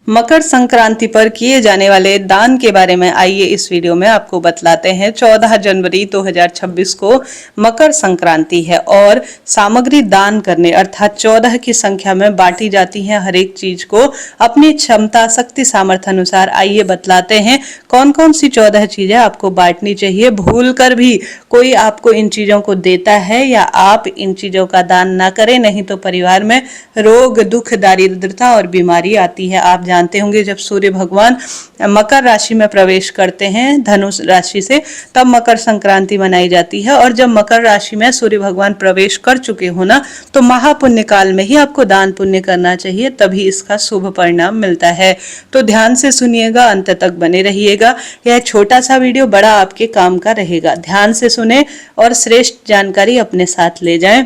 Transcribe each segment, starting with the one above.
मकर संक्रांति पर किए जाने वाले दान के बारे में आइए इस वीडियो में आपको बतलाते हैं। 14 जनवरी 2026 को मकर संक्रांति है और सामग्री दान करने अर्थात 14 की संख्या में बांटी जाती है हर एक चीज को अपनी क्षमता शक्ति सामर्थ्य अनुसार। आइए बतलाते हैं कौन कौन सी 14 चीजें आपको बांटनी चाहिए। भूल कर भी कोई आपको इन चीजों को देता है या आप इन चीजों का दान ना करें, नहीं तो परिवार में रोग दुख दारिद्रता और बीमारी आती है। आप जानते होंगे जब सूर्य भगवान मकर राशि में प्रवेश करते हैं धनुष राशि से, तब मकर संक्रांति मनाई जाती है। और जब मकर राशि में सूर्य भगवान प्रवेश कर चुके हो ना, तो महापुण्य काल में ही आपको दान पुण्य करना चाहिए, तभी इसका शुभ परिणाम मिलता है। तो ध्यान से सुनिएगा, अंत तक बने रहिएगा। यह छोटा सा वीडियो बड़ा आपके काम का रहेगा। ध्यान से सुने और श्रेष्ठ जानकारी अपने साथ ले जाएं।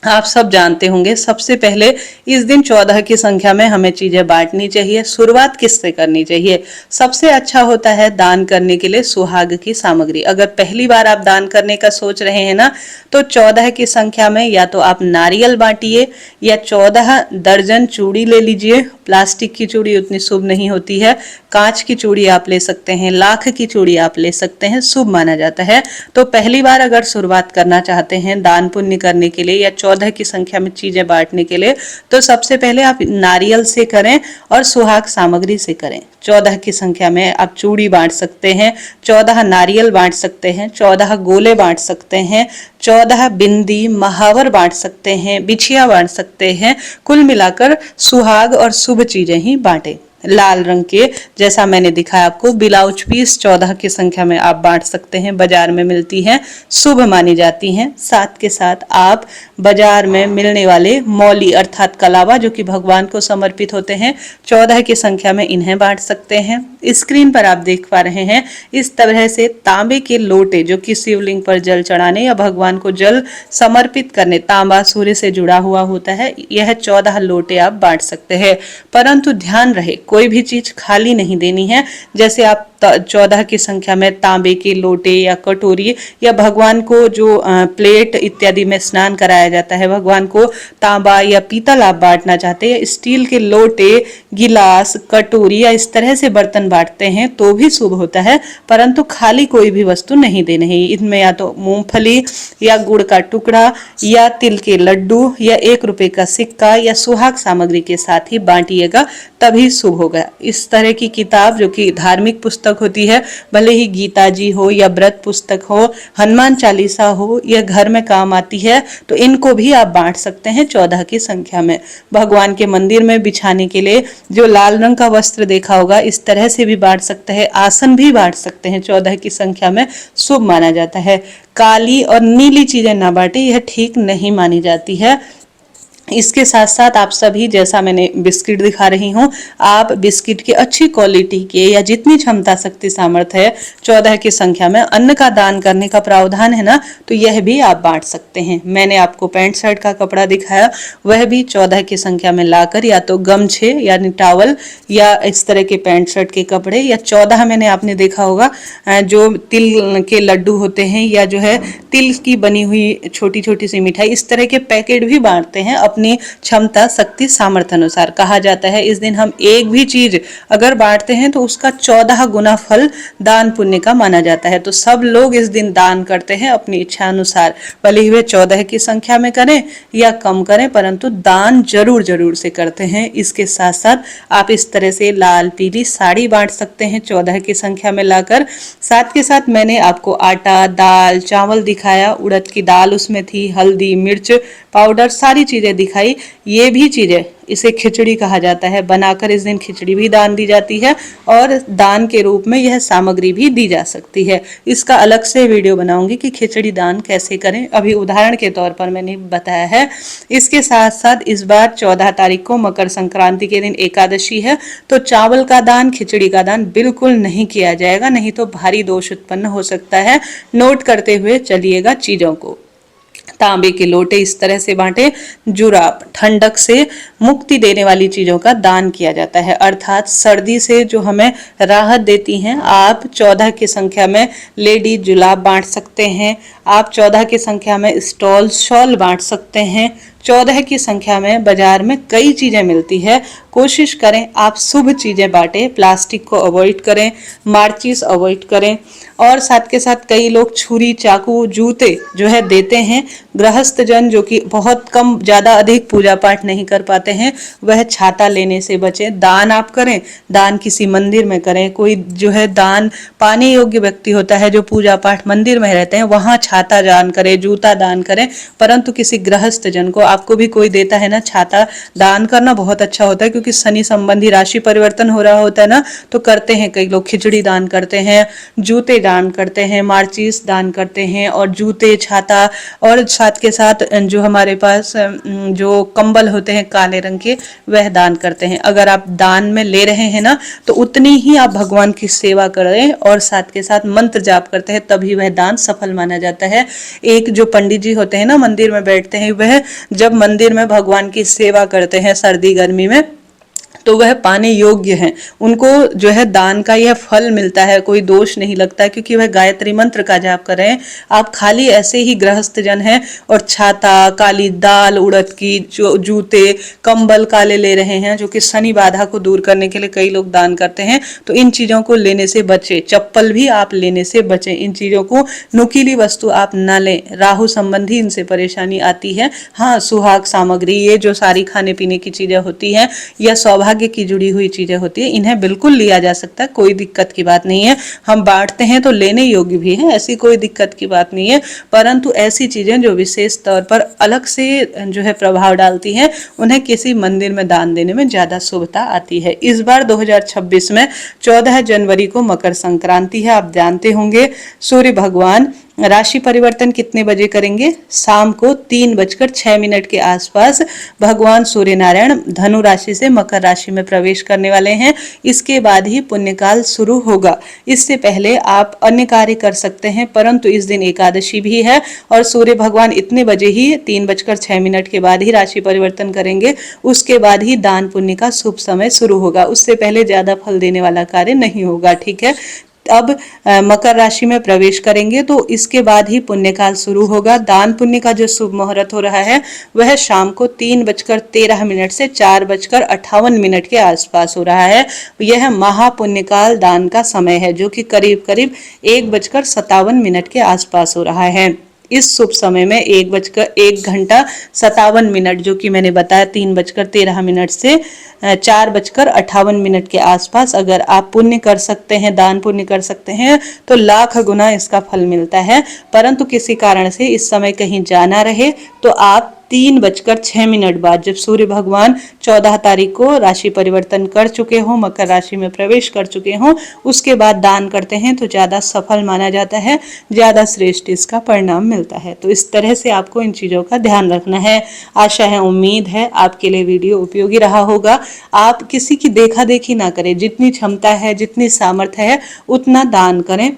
आप सब जानते होंगे सबसे पहले इस दिन 14 की संख्या में हमें चीजें बांटनी चाहिए। शुरुआत किससे करनी चाहिए? सबसे अच्छा होता है दान करने के लिए सुहाग की सामग्री। अगर पहली बार आप दान करने का सोच रहे हैं ना, तो 14 की संख्या में या तो आप नारियल बांटिए या 14 दर्जन चूड़ी ले लीजिए। प्लास्टिक की चूड़ी उतनी शुभ नहीं होती है, कांच की चूड़ी आप ले सकते हैं, लाख की चूड़ी आप ले सकते हैं, शुभ माना जाता है। तो पहली बार अगर शुरुआत करना चाहते हैं दान पुण्य करने के लिए या 14 की संख्या में चीजें बांटने के लिए, तो सबसे पहले आप नारियल से करें और सुहाग सामग्री से करें। 14 की संख्या में आप चूड़ी बांट सकते हैं, 14 नारियल बांट सकते हैं, 14 गोले बांट सकते हैं, 14 बिंदी महावर बांट सकते हैं, बिछिया बांट सकते हैं। कुल मिलाकर सुहाग और शुभ चीजें ही बांटे। लाल रंग के जैसा मैंने दिखाया आपको ब्लाउज पीस 14 की संख्या में आप बांट सकते हैं, बाजार में मिलती हैं, शुभ मानी जाती हैं। साथ के साथ आप बाजार में मिलने वाले मौली अर्थात कलावा जो कि भगवान को समर्पित होते हैं, 14 की संख्या में इन्हें बांट सकते हैं। स्क्रीन पर आप देख पा रहे हैं इस तरह से तांबे के लोटे जो कि शिवलिंग पर जल चढ़ाने या भगवान को जल समर्पित करने, तांबा सूर्य से जुड़ा हुआ होता है, यह 14 लोटे आप बांट सकते हैं। परंतु ध्यान रहे कोई भी चीज खाली नहीं देनी है। जैसे आप 14 की संख्या में तांबे के लोटे या कटोरी या भगवान को जो प्लेट इत्यादि में स्नान कराया जाता है, भगवान को तांबा या पीतल आप बांटना चाहते हैं, स्टील के लोटे गिलास कटोरी या इस तरह से बर्तन बांटते हैं तो भी शुभ होता है। परंतु खाली कोई भी वस्तु नहीं देनी है। इनमें या तो मूंगफली या गुड़ का टुकड़ा या तिल के लड्डू या 1 रुपए का सिक्का या सुहाग सामग्री के साथ ही बांटिएगा, तभी शुभ होगा। इस तरह की किताब जो कि धार्मिक पुस्तक होती है, भले ही गीता जी हो या व्रत पुस्तक हो, हनुमान चालीसा हो, या घर में काम आती है, तो इनको भी आप बांट सकते हैं 14 की संख्या में। भगवान के मंदिर में बिछाने के लिए जो लाल रंग का वस्त्र देखा होगा, इस तरह से भी बांट सकते हैं। आसन भी बांट सकते हैं, 14 की संख्या में शुभ माना जाता है। काली और नीली चीजें ना बांटे, यह ठीक नहीं मानी जाती है। इसके साथ साथ आप सभी, जैसा मैंने बिस्किट दिखा रही हूँ, आप बिस्किट के अच्छी क्वालिटी के या जितनी क्षमता शक्ति सामर्थ्य है 14 की संख्या में अन्न का दान करने का प्रावधान है ना, तो यह भी आप बांट सकते हैं। मैंने आपको पैंट शर्ट का कपड़ा दिखाया, वह भी 14 की संख्या में लाकर या तो गमछे यानी टावल या इस तरह के पैंट शर्ट के कपड़े, या 14 मैंने आपने देखा होगा जो तिल के लड्डू होते हैं या जो है तिल की बनी हुई छोटी छोटी सी मिठाई, इस तरह के पैकेट भी बांटते हैं अपनी क्षमता शक्ति सामर्थ्य अनुसार। कहा जाता है इस दिन हम एक भी चीज अगर बांटते हैं तो उसका 14 गुना फल दान पुण्य का माना जाता है। तो सब लोग इस दिन दान करते हैं अपनी इच्छा अनुसार, भले ही वे 14 की संख्या में करें या कम करें, परंतु दान जरूर जरूर से करते हैं। इसके साथ साथ आप इस तरह से लाल पीली साड़ी बांट सकते हैं 14 की संख्या में लाकर। साथ के साथ मैंने आपको आटा दाल चावल दिखाया, उड़द की दाल उसमें थी, हल्दी मिर्च पाउडर सारी चीजें दिखाई। ये भी चीजें, इसे खिचड़ी कहा जाता है, बनाकर इस दिन खिचड़ी भी दान दी जाती है और दान के रूप में यह सामग्री भी दी जा सकती है। इसका अलग से वीडियो बनाऊंगी कि खिचड़ी दान कैसे करें, अभी उदाहरण के तौर पर मैंने बताया है। इसके साथ साथ इस बार 14 तारीख को मकर संक्रांति के दिन एकादशी है, तो चावल का दान खिचड़ी का दान बिल्कुल नहीं किया जाएगा, नहीं तो भारी दोष उत्पन्न हो सकता है। नोट करते हुए चलिएगा चीजों को। तांबे के लोटे इस तरह से बांटे। जुराब, ठंडक से मुक्ति देने वाली चीजों का दान किया जाता है, अर्थात सर्दी से जो हमें राहत देती हैं। आप 14 की संख्या में लेडीज जुलाब बांट सकते हैं, आप 14 की संख्या में स्टॉल शॉल बांट सकते हैं, 14 की संख्या में बाजार में कई चीजें मिलती है। कोशिश करें आप शुभ चीजें बांटें, प्लास्टिक को अवॉइड करें, माचिस अवॉइड करें, और साथ के साथ कई लोग छुरी, चाकू, जूते जो है देते हैं। गृहस्थ जन जो कि बहुत कम, ज्यादा अधिक पूजा पाठ नहीं कर पाते हैं, वह छाता लेने से बचें। दान आप करें, दान किसी मंदिर में करें। कोई जो है दान पाने योग्य व्यक्ति होता है जो पूजा पाठ मंदिर में रहते हैं, वहां छाता दान करें, जूता दान करें। परंतु किसी गृहस्थ जन को, आपको भी कोई देता है ना छाता, दान करना बहुत अच्छा होता है, क्योंकि शनि संबंधी राशि परिवर्तन हो रहा होता है ना, तो करते हैं कई लोग। खिचड़ी दान करते हैं, जूते दान करते हैं, माचिस दान करते हैं, और जूते, छाता, और साथ के साथ जो हमारे पास जो कंबल होते हैं काले रंग के, वह दान करते हैं। अगर आप दान में ले रहे हैं ना, तो उतनी ही आप भगवान की सेवा करें और साथ के साथ मंत्र जाप करते हैं, तभी वह दान सफल माना जाता है। एक जो पंडित जी होते हैं ना, मंदिर में बैठते हैं, वह जब मंदिर में भगवान की सेवा करते हैं सर्दी गर्मी में, तो वह पाने योग्य हैं। उनको जो है दान का यह फल मिलता है, कोई दोष नहीं लगता, क्योंकि वह गायत्री मंत्र का जाप कर रहे हैं। आप खाली ऐसे ही गृहस्थ जन हैं और छाता, काली दाल, उड़द की जूते, कंबल काले ले रहे हैं, जो कि शनि बाधा को दूर करने के लिए कई लोग दान करते हैं, तो इन चीजों को लेने से बचे। चप्पल भी आप लेने से बचें, इन चीजों को, नुकीली वस्तु आप न लें, राहु संबंधी इनसे परेशानी आती है। हाँ, सुहाग सामग्री, ये जो सारी खाने पीने की चीजें होती हैं या सौभाग्य की जुड़ी हुई चीजें होती है, इन्हें बिल्कुल लिया जा सकता है, कोई दिक्कत की बात नहीं है। हम बांटते हैं तो लेने योग्य भी है, ऐसी कोई दिक्कत की बात नहीं है। परंतु ऐसी चीजें जो विशेष तौर पर अलग से जो है प्रभाव डालती हैं, उन्हें किसी मंदिर में दान देने में ज्यादा शुभता आती है। इस बार 2026 में 14 जनवरी को मकर संक्रांति है। आप जानते होंगे सूर्य भगवान राशि परिवर्तन कितने बजे करेंगे? शाम को 3:06 के आसपास भगवान सूर्य नारायण धनु राशि से मकर राशि में प्रवेश करने वाले हैं। इसके बाद ही पुण्यकाल शुरू होगा। इससे पहले आप अन्य कार्य कर सकते हैं, परंतु इस दिन एकादशी भी है और सूर्य भगवान इतने बजे ही 3:06 के बाद ही राशि परिवर्तन करेंगे। उसके बाद ही दान पुण्य का शुभ समय शुरू होगा। उससे पहले ज्यादा फल देने वाला कार्य नहीं होगा। ठीक है, अब मकर राशि में प्रवेश करेंगे तो इसके बाद ही पुण्यकाल शुरू होगा। दान पुण्य का जो शुभ मुहूर्त हो रहा है वह शाम को 3:13 से 4:58 के आसपास हो रहा है। यह महापुण्यकाल दान का समय है, जो कि करीब करीब 1:57 के आसपास हो रहा है। इस शुभ समय में 1:01 जो कि मैंने बताया 3:13 से 4:58 के आसपास अगर आप पुण्य कर सकते हैं, दान पुण्य कर सकते हैं, तो लाख गुना इसका फल मिलता है। परंतु किसी कारण से इस समय कहीं जाना रहे तो आप 3:06 बाद, जब सूर्य भगवान 14 तारीख को राशि परिवर्तन कर चुके हों, मकर राशि में प्रवेश कर चुके हों, उसके बाद दान करते हैं तो ज्यादा सफल माना जाता है, ज्यादा श्रेष्ठ इसका परिणाम मिलता है। तो इस तरह से आपको इन चीजों का ध्यान रखना है। आशा है, उम्मीद है आपके लिए वीडियो उपयोगी रहा होगा। आप किसी की देखा देखी ना करें, जितनी क्षमता है, जितनी सामर्थ्य है, उतना दान करें।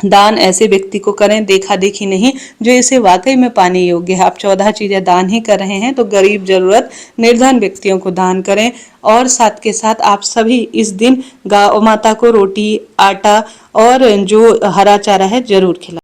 दान ऐसे व्यक्ति को करें, देखा देखी नहीं, जो इसे वाकई में पाने योग्य है। आप 14 चीजें दान ही कर रहे हैं तो गरीब, जरूरत, निर्धन व्यक्तियों को दान करें। और साथ के साथ आप सभी इस दिन गौ माता को रोटी, आटा और जो हरा चारा है जरूर खिलाएं।